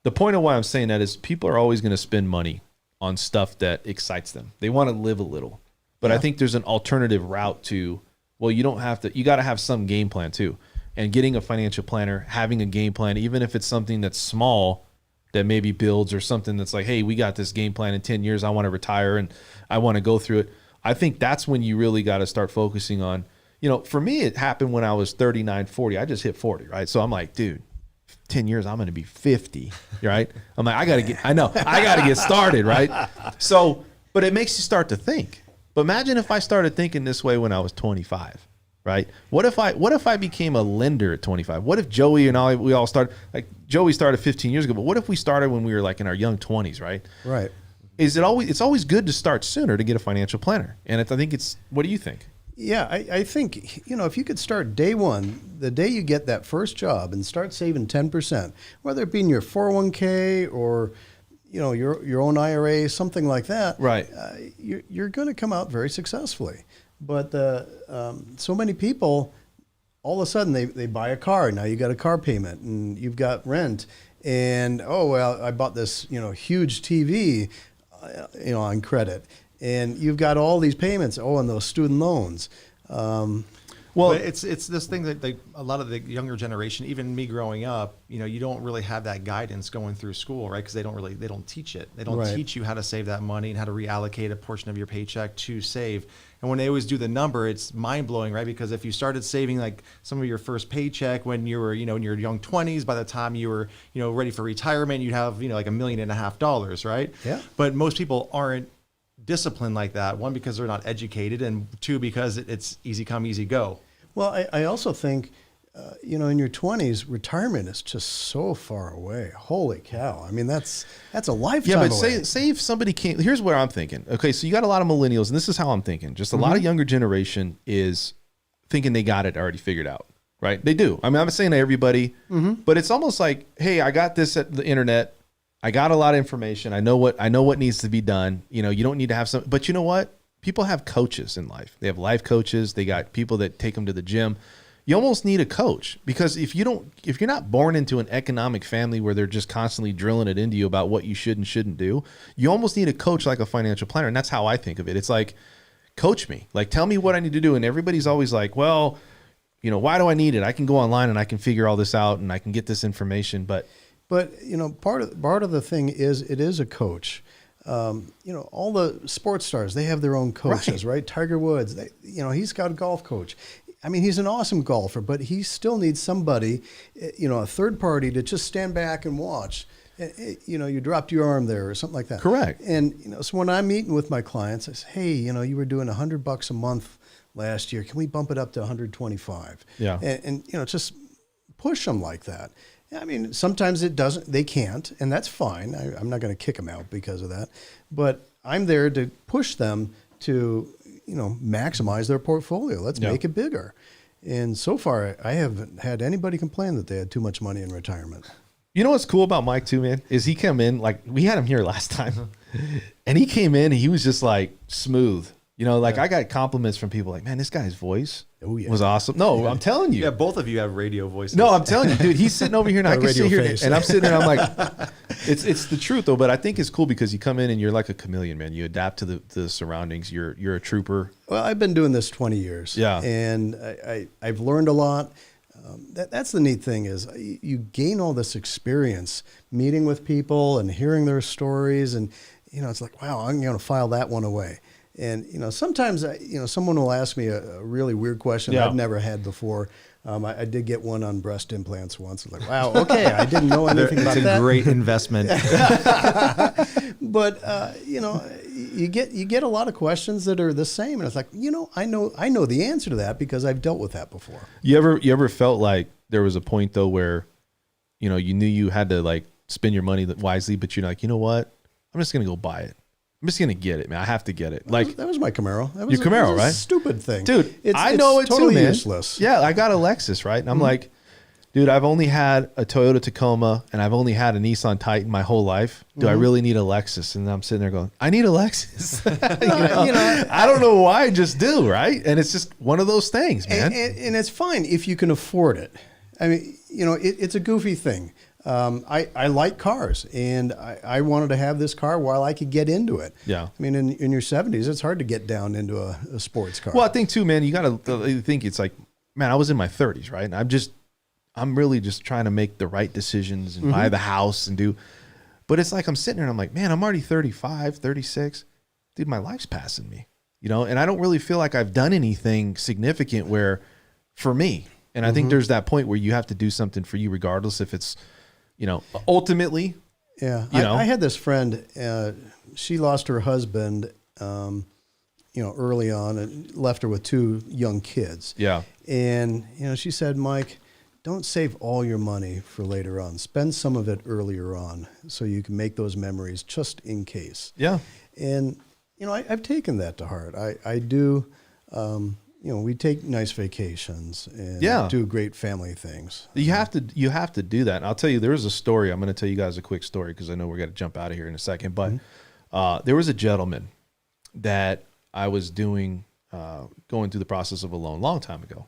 the point of why I'm saying that is people are always going to spend money on stuff that excites them. They want to live a little. But I think there's an alternative route to, well, you don't have to, you got to have some game plan too. And getting a financial planner, having a game plan, even if it's something that's small that maybe builds, or something that's like, hey, we got this game plan in 10 years. I want to retire and I want to go through it. I think that's when you really got to start focusing on, for me, it happened when I was 39, 40. I just hit 40, right? So I'm like, dude, 10 years, I'm going to be 50, right? I'm like, I got to get started, right? So, but it makes you start to think. But imagine if I started thinking this way when I was 25. Right? What if I became a lender at 25? What if Joey and we all started, like Joey started 15 years ago, but what if we started when we were like in our young 20s, right? Right. It's always good to start sooner to get a financial planner. And what do you think? Yeah, I think, if you could start day one, the day you get that first job, and start saving 10%, whether it be in your 401k or, your own IRA, something like that. Right. You're going to come out very successfully. But so many people, all of a sudden they buy a car. Now you got a car payment and you've got rent, and I bought this huge TV, on credit, and you've got all these payments. And those student loans. Well, it's this thing that a lot of the younger generation, even me growing up, you don't really have that guidance going through school, right? Because they don't teach it. They don't teach you how to save that money and how to reallocate a portion of your paycheck to save. And when they always do the number, it's mind blowing, right? Because if you started saving like some of your first paycheck when you were, in your young 20s, by the time you were, ready for retirement, you'd have, like $1.5 million, right? Yeah. But most people aren't disciplined like that. One, because they're not educated, and two, because it's easy come, easy go. Well, I also think, in your 20s, retirement is just so far away. Holy cow. I mean, that's a lifetime away. Yeah, but say if somebody can't, here's where I'm thinking. Okay, so you got a lot of millennials, and this is how I'm thinking. Just a lot of younger generation is thinking they got it already figured out, right? They do. I mean, I'm not saying to everybody, but it's almost like, hey, I got this at the internet. I got a lot of information. I know what needs to be done. You don't need to have some, but you know what? People have coaches in life. They have life coaches. They got people that take them to the gym. you almost need a coach, because if you're not born into an economic family where they're just constantly drilling it into you about what you should and shouldn't do, you almost need a coach like a financial planner. And that's how I think of it. It's like, coach me, like, tell me what I need to do. And everybody's always like, well, you know, why do I need it? I can go online and I can figure all this out and I can get this information. But you know, part of the thing is, it is a coach. You know, all the sports stars, they have their own coaches, right? Tiger Woods, you know, he's got a golf coach. I mean, he's an awesome golfer, but he still needs somebody, you know, a third party to just stand back and watch. You know, you dropped your arm there or something like that. Correct. And, you know, so when I'm meeting with my clients, I say, hey, you know, you were doing $100 a month last year. Can we bump it up to 125? Yeah. And you know, just push them like that. I mean, sometimes they can't, and that's fine. I'm not going to kick them out because of that. But I'm there to push them to, you know, maximize their portfolio. Let's make it bigger. And so far, I haven't had anybody complain that they had too much money in retirement. You know what's cool about Mike too, man, is he came in, like, we had him here last time, and he came in and he was just like smooth. You know, like, I got compliments from people like, man, this guy's voice was awesome. No, I'm telling you. Yeah, both of you have radio voices. No, I'm telling you, dude, he's sitting over here and I can sit here and I'm sitting there and I'm like, it's the truth though. But I think it's cool because you come in and you're like a chameleon, man. You adapt to the surroundings. You're a trooper. Well, I've been doing this 20 years. Yeah. And I've learned a lot. That's the neat thing is you gain all this experience meeting with people and hearing their stories. And, you know, it's like, wow, I'm going to file that one away. And, you know, sometimes, you know, someone will ask me a really weird question I've never had before. I did get one on breast implants once. I was like, wow, okay, I didn't know anything about that. It's a great investment. But, you know, you get a lot of questions that are the same. And it's like, you know, I know the answer to that because I've dealt with that before. You ever felt like there was a point, though, where, you know, you knew you had to, like, spend your money wisely, but you're like, you know what? I'm just going to go buy it. I'm just going to get it, man. I have to get it. Like, that was my Camaro. That was your Camaro, a right? Stupid thing. Dude, I know it's totally too, man. useless. Yeah, I got a Lexus, right? And I'm like, dude, I've only had a Toyota Tacoma and I've only had a Nissan Titan my whole life. Do I really need a Lexus? And I'm sitting there going, I need a Lexus. you know, I don't know why, I just do, right? And it's just one of those things, man. And it's fine if you can afford it. I mean, you know, it's a goofy thing. I like cars, and I wanted to have this car while I could get into it. Yeah. I mean, in your 70s, it's hard to get down into a sports car. Well, I think too, man, you got to think it's like, man, I was in my 30s, right? And I'm really just trying to make the right decisions and buy the house and do, but it's like I'm sitting there and I'm like, man, I'm already 35, 36. Dude, my life's passing me, you know, and I don't really feel like I've done anything significant for me. And I think there's that point where you have to do something for you, regardless if it's, you know, ultimately. Yeah. You know? I had this friend, she lost her husband, you know, early on and left her with 2 young kids. Yeah. And, you know, she said, Mike, don't save all your money for later on. Spend some of it earlier on so you can make those memories just in case. Yeah. And, you know, I've taken that to heart. I do, you know, we take nice vacations and do great family things. You have to do that. And I'll tell you, there was a story. I'm going to tell you guys a quick story because I know we're going to jump out of here in a second. But there was a gentleman that I was going through the process of a loan long time ago.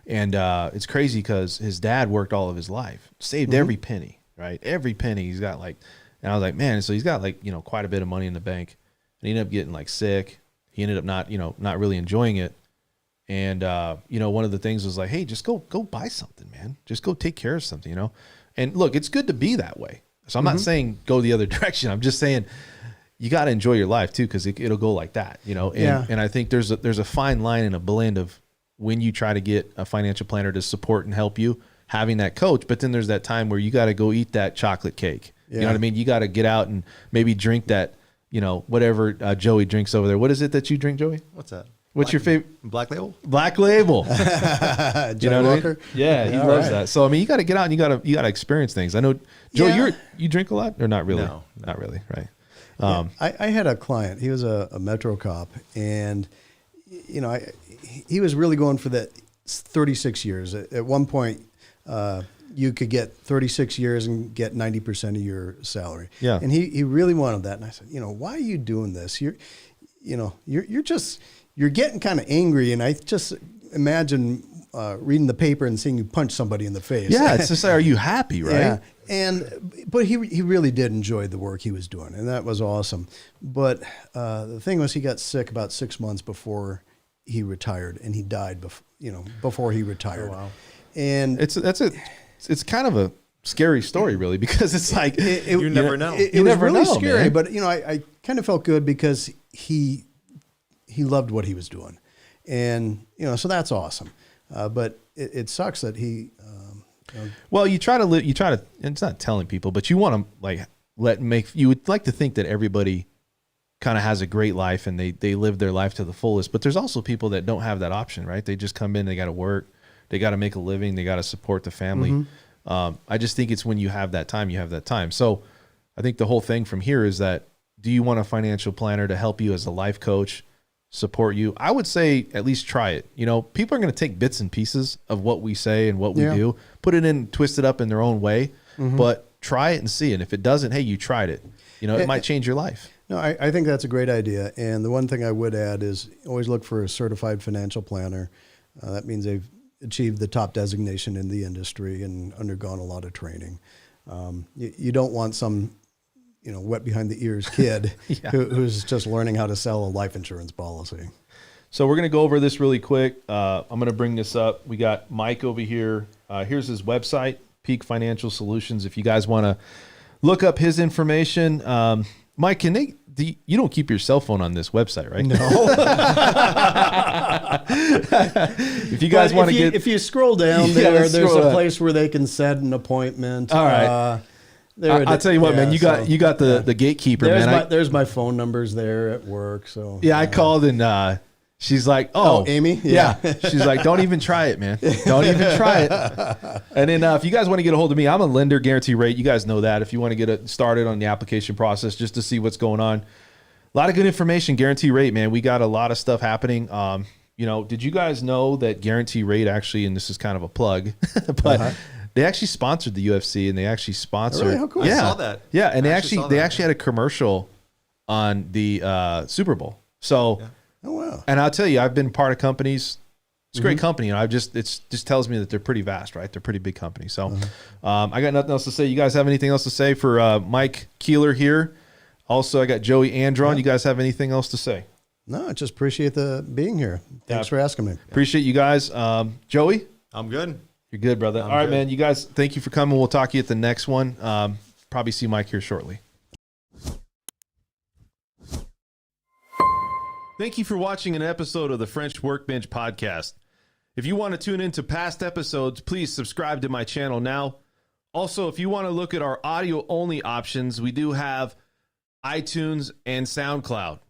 And it's crazy because his dad worked all of his life, saved every penny, right? Every penny he's got, like, and I was like, man, so he's got, like, you know, quite a bit of money in the bank. And he ended up getting, like, sick. He ended up not really enjoying it. And, you know, one of the things was like, hey, just go buy something, man. Just go take care of something, you know? And look, it's good to be that way. So I'm not saying go the other direction. I'm just saying you got to enjoy your life too, because it'll go like that, you know? And I think there's a fine line and a blend of when you try to get a financial planner to support and help you, having that coach, but then there's that time where you got to go eat that chocolate cake. You know what I mean? You got to get out and maybe drink that, you know, whatever Joey drinks over there. What is it that you drink, Joey? What's that? What's your favorite? Black Label? Black Label. You know what I mean? Yeah, he loves that. So I mean, you got to get out and you got to experience things. I know, Joe, you drink a lot or not really? No, not really, right? I had a client. He was a Metro cop, and you know, he was really going for that 36 years. At one point, you could get 36 years and get 90% of your salary. Yeah, and he really wanted that. And I said, you know, why are you doing this? You're getting kind of angry, and I just imagine reading the paper and seeing you punch somebody in the face. Yeah, it's just like, are you happy, right? Yeah. But he really did enjoy the work he was doing, and that was awesome. But the thing was, he got sick about 6 months before he retired, and he died before he retired. Oh, wow. And it's kind of a scary story, really, because it's like you never know. It You was never really know, scary, man. but I kind of felt good because he loved what he was doing, and so that's awesome. But it sucks that he. Well, you try to. It's not telling people, but you want to you would like to think that everybody kind of has a great life and they live their life to the fullest. But there's also people that don't have that option, right? They just come in, they got to work, they got to make a living, they got to support the family. Mm-hmm. I just think it's when you have that time, you have that time. So I think the whole thing from here is that, do you want a financial planner to help you as a life coach, support you? I would say at least try it. People are going to take bits and pieces of what we say and what we do, put it in, twist it up in their own way, but try it and see. And if it doesn't, hey, you tried it. It might change your life. No, I think that's a great idea. And the one thing I would add is always look for a certified financial planner. That means they've achieved the top designation in the industry and undergone a lot of training. You don't want some wet behind the ears kid who's just learning how to sell a life insurance policy. So we're going to go over this really quick. I'm going to bring this up. We got Mike over here. Here's his website, Peak Financial Solutions. If you guys want to look up his information, Mike, you don't keep your cell phone on this website, right? No. If you guys want to if you scroll down there's a place where they can set an appointment. All right. I'll tell you what, man. You got the gatekeeper, man. There's my phone numbers there at work. So I called and she's like, "Oh, Amy, yeah." She's like, "Don't even try it, man. Don't even try it." And then if you guys want to get a hold of me, I'm a lender, guarantee rate. You guys know that. If you want to get started on the application process, just to see what's going on, a lot of good information. Guarantee rate, man. We got a lot of stuff happening. Did you guys know that guarantee rate actually, and this is kind of a plug, but they actually sponsored the UFC, and they actually sponsored. Really? How cool. Yeah, I saw that. Yeah, and they actually had a commercial on the Super Bowl. So. Yeah. Oh wow! And I'll tell you, I've been part of companies. It's a great company, and it just tells me that they're pretty vast, right? They're pretty big companies. So, I got nothing else to say. You guys have anything else to say for Mike Keeler here? Also, I got Joey Andron. You guys have anything else to say? No, I just appreciate being here. Thanks for asking me. Appreciate you guys. Joey, I'm good. You're good, brother. All right, man. You guys, thank you for coming. We'll talk to you at the next one. Probably see Mike here shortly. Thank you for watching an episode of the French Workbench podcast. If you want to tune into past episodes, please subscribe to my channel now. Also, if you want to look at our audio-only options, we do have iTunes and SoundCloud.